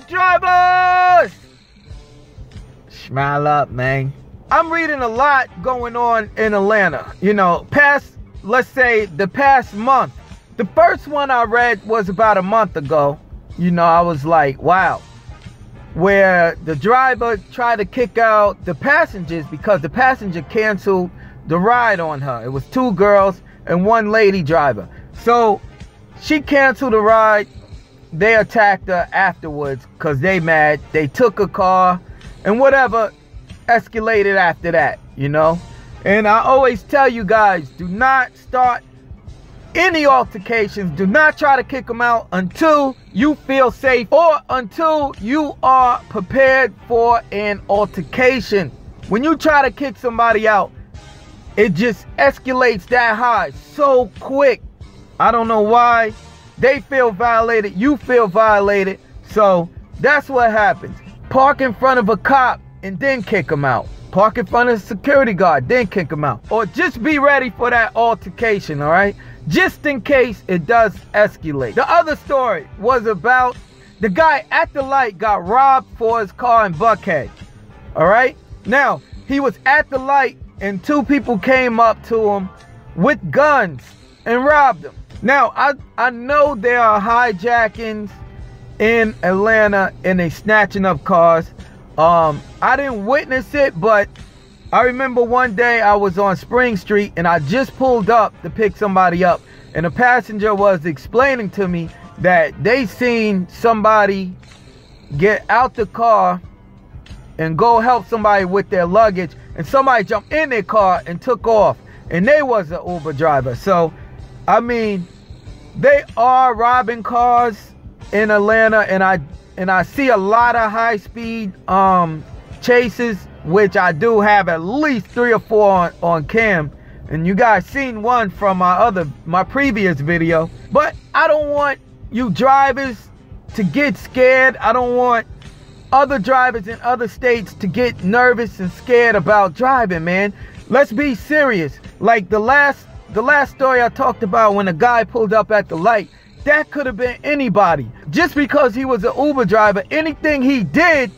up, drivers? Smile up, man. I'm reading a lot going on in Atlanta. You know, let's say the past month. The first one I read was about a month ago. You know, I was like, wow. Where the driver tried to kick out the passengers because the passenger canceled the ride on her. It was 2 girls and 1 lady driver. So she canceled the ride. They attacked her afterwards because they mad. They took her car and whatever escalated after that, you know. And I always tell you guys, do not start any altercations. Do not try to kick them out until you feel safe or until you are prepared for an altercation. When you try to kick somebody out, it just escalates that high so quick. I don't know why. They feel violated, you feel violated. So that's what happens. Park in front of a cop and then kick them out. Park in front of a security guard, then kick them out. Or just be ready for that altercation, all right? Just in case it does escalate. The other story was about the guy at the light got robbed for his car in Buckhead. All right? Now, he was at the light and 2 people came up to him with guns and robbed him. Now, I know there are hijackings in Atlanta and they snatching up cars. I didn't witness it, but I remember one day I was on Spring Street and I just pulled up to pick somebody up, and a passenger was explaining to me that they seen somebody get out the car and go help somebody with their luggage, and somebody jumped in their car and took off, and they was an Uber driver. So I mean, they are robbing cars in Atlanta, and I see a lot of high-speed chases, which I do have at least 3 or 4 on cam, and you guys seen one from my previous video. But I don't want you drivers to get scared. I don't want other drivers in other states to get nervous and scared about driving, man. Let's be serious. Like the last story I talked about, when a guy pulled up at the light, that could have been anybody. Just because he was an Uber driver, anything he did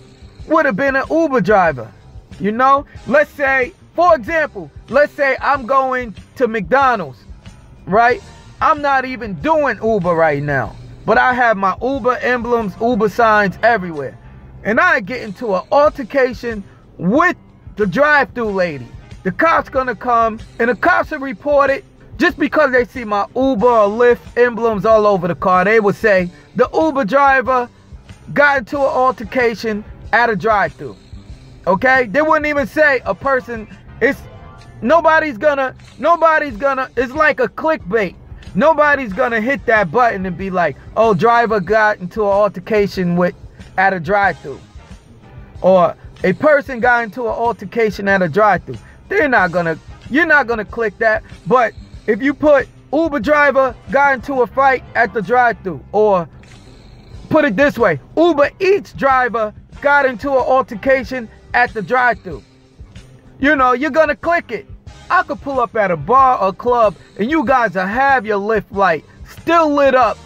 would have been an Uber driver. You know, let's say, for example, let's say I'm going to McDonald's, right? I'm not even doing Uber right now, but I have my Uber emblems, Uber signs everywhere. And I get into an altercation with the drive-thru lady. The cops gonna come and the cops will report it. Just because they see my Uber or Lyft emblems all over the car, they would say the Uber driver got into an altercation at a drive-thru. Okay? They wouldn't even say a person. Nobody's gonna, it's like a clickbait. Nobody's gonna hit that button and be like, oh, driver got into an altercation at a drive-thru. Or a person got into an altercation at a drive-thru. You're not gonna click that. But if you put Uber driver got into a fight at the drive-thru, or put it this way, Uber Eats driver got into an altercation at the drive-thru, you know, you're gonna click it. I could pull up at a bar or club and you guys will have your Lyft light still lit up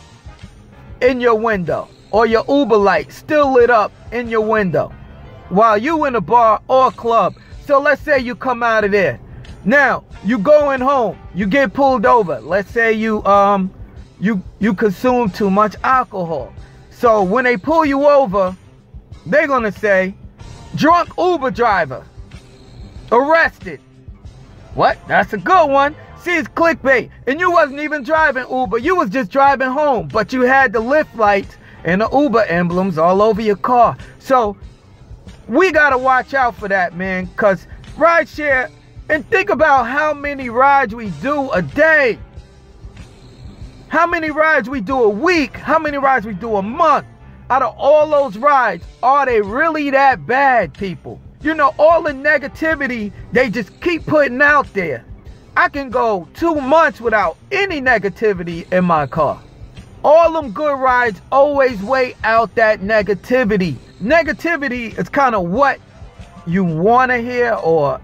in your window, or your Uber light still lit up in your window while you in a bar or club. So let's say you come out of there. Now, you going home, you get pulled over. Let's say you consume too much alcohol. So when they pull you over, they're gonna say, drunk Uber driver, arrested. What? That's a good one. See, it's clickbait. And you wasn't even driving Uber, you was just driving home, but you had the Lyft lights and the Uber emblems all over your car. So we gotta watch out for that, man, because rideshare, and think about how many rides we do a day, how many rides we do a week, how many rides we do a month. Out of all those rides, are they really that bad, people? You know, all the negativity they just keep putting out there. I can go 2 months without any negativity in my car. All them good rides always weigh out that negativity. Negativity is kind of what you want to hear, or,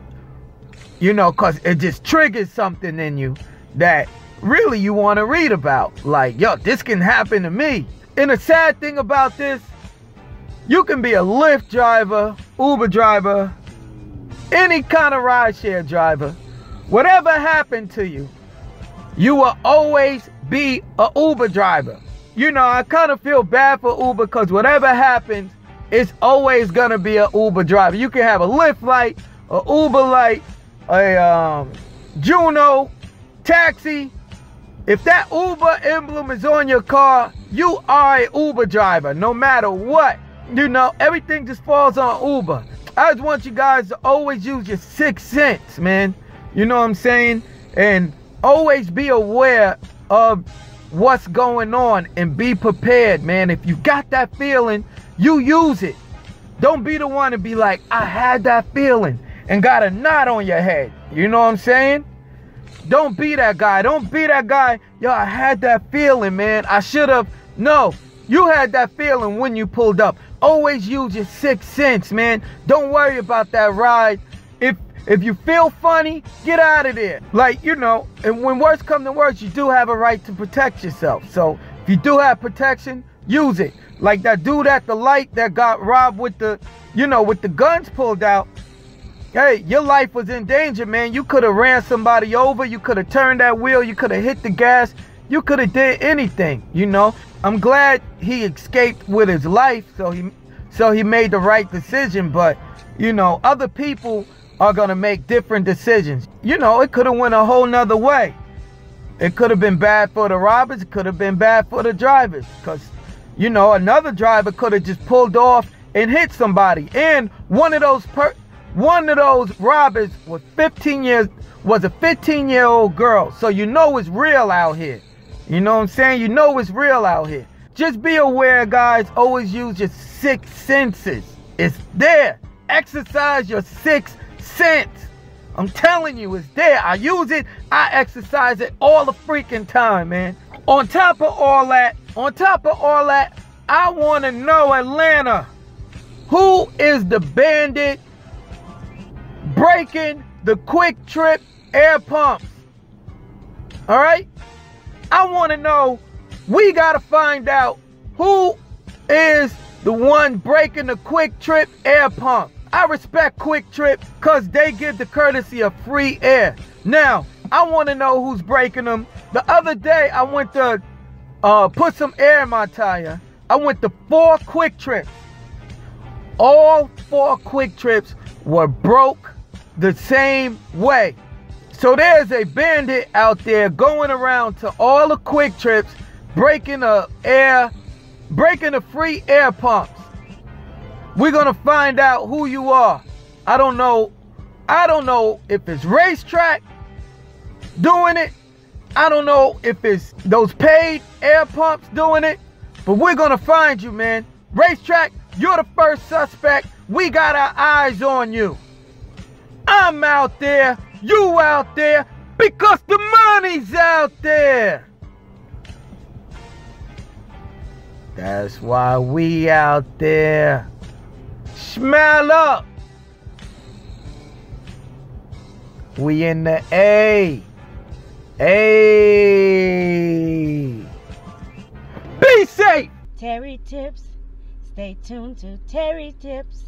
you know, because it just triggers something in you that really you want to read about. Like, yo, this can happen to me. And the sad thing about this, You can be a Lyft driver, Uber driver, any kind of rideshare driver. Whatever happened to you, you will always be a Uber driver. You know, I kind of feel bad for Uber because whatever happens, it's always gonna be a Uber driver. You can have a Lyft light, a Uber light, a Juno, taxi. If that Uber emblem is on your car, you are a Uber driver, no matter what. You know, everything just falls on Uber. I just want you guys to always use your 6th sense, man. You know what I'm saying? And always be aware of what's going on and be prepared, man. If you got that feeling, you use it. Don't be the one to be like, I had that feeling and got a knot on your head. You know what I'm saying? Don't be that guy. Don't be that guy. Yo, I had that feeling, man. I should have. No, you had that feeling when you pulled up. Always use your 6th sense, man. Don't worry about that ride. If you feel funny, get out of there. Like, you know, and when worse come to worse, you do have a right to protect yourself. So if you do have protection, use it. Like that dude at the light that got robbed with the, you know, with the guns pulled out. Hey, your life was in danger, man. You could have ran somebody over. You could have turned that wheel. You could have hit the gas. You could have did anything, you know. I'm glad he escaped with his life, so he made the right decision. But, you know, other people are going to make different decisions. You know, it could have went a whole nother way. It could have been bad for the robbers. It could have been bad for the drivers. Because, you know, another driver could have just pulled off and hit somebody. And one of those robbers was a 15-year-old girl. So you know it's real out here. You know what I'm saying? You know it's real out here. Just be aware, guys. Always use your 6 senses. It's there. Exercise your 6th sense. I'm telling you, it's there. I use it. I exercise it all the freaking time, man. On top of all that, I want to know, Atlanta, who is the bandit breaking the Quick Trip air pumps? All right? I want to know. We got to find out who is the one breaking the Quick Trip air pump. I respect Quick Trip because they give the courtesy of free air. Now, I want to know who's breaking them. The other day, I went to put some air in my tire. I went to 4 Quick Trips. All 4 Quick Trips were broke the same way. So there's a bandit out there going around to all the Quick Trips, breaking the free air pumps. We're gonna find out who you are. I don't know if it's Racetrack doing it. I don't know if it's those paid air pumps doing it. But we're gonna find you, man. Racetrack, you're the first suspect. We got our eyes on you. I'm out there, you out there, because the money's out there. That's why we out there. Smell up. We in the A. Be safe. Terry Tips. Stay tuned to Terry Tips.